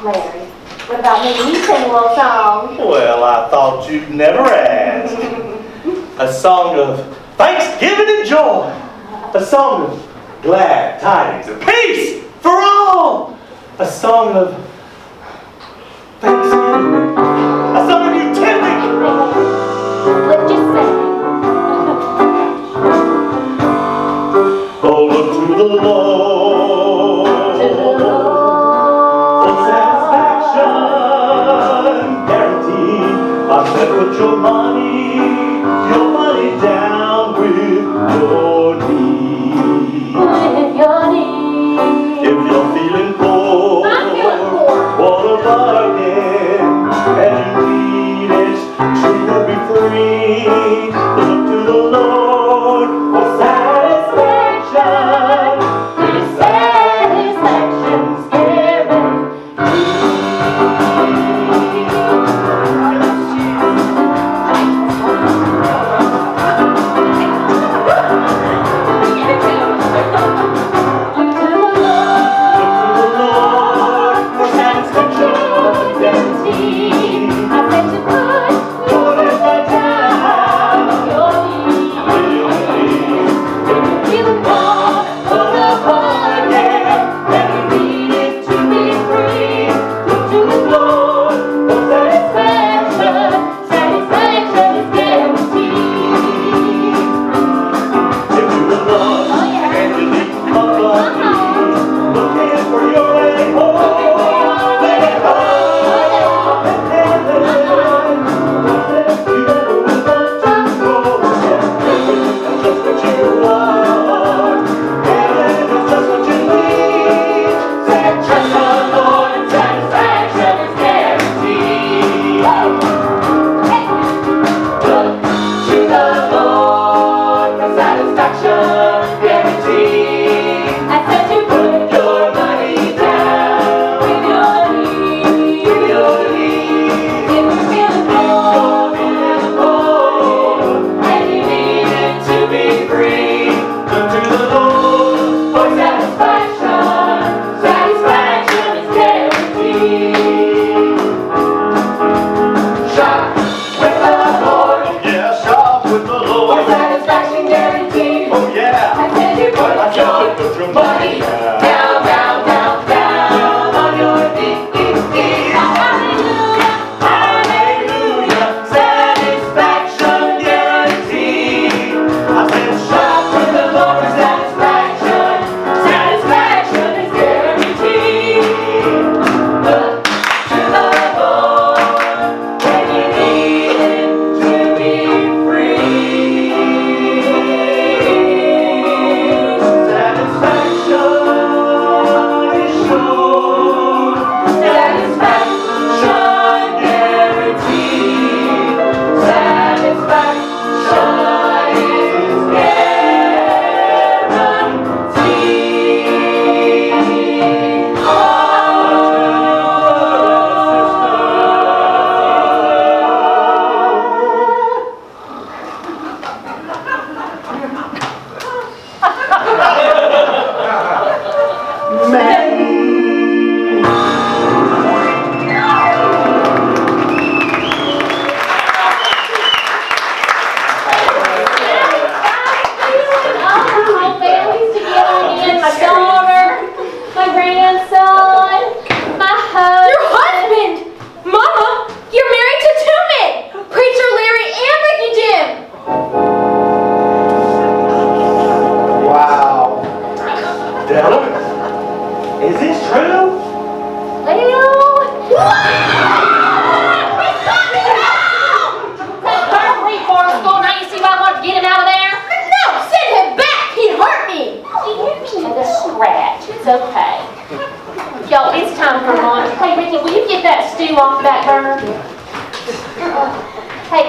Larry, what about me? You sing a little song. Well, I thought you'd never ask. A song of thanksgiving and joy. A song of glad tidings of peace for all. A song of thanksgiving. A song of utopia. Let's just sing. Oh, look to the Lord. To the Lord. For satisfaction guaranteed. I said, put your money down with your need. With your need. If you're feeling poor, want a bargain, and you need it to be free, look to the Lord for satisfaction. His satisfaction's guaranteed.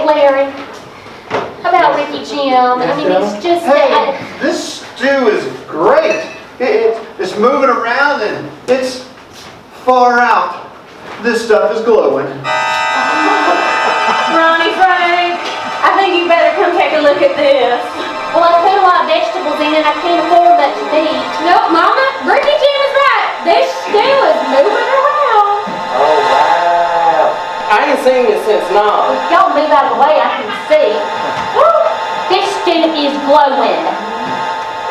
Larry? How about Ricky Jim? I mean, it's just Hey, this stew is great. It's moving around and it's far out. This stuff is glowing. Ronnie Frank, I think you better come take a look at this. Well, I put a lot of vegetables in it. I can't afford much meat. Nope, Mama, Ricky Jim is right. This stew is moving around. Oh, wow. I ain't seen this since now. If y'all move out of the way, I can see. Woo! This stew is glowing.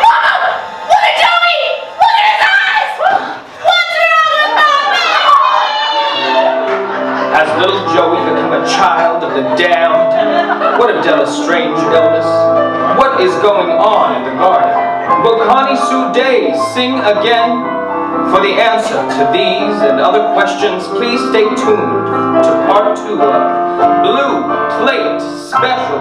Mama, look at Joey. Look at his eyes. What's wrong with Mama? Has little Joey become a child of the damned? What of Della's strange illness? What is going on in the garden? Will Connie Sue Day sing again? For the answer to these and other questions, please stay tuned to part 2 of Blue Plate Special.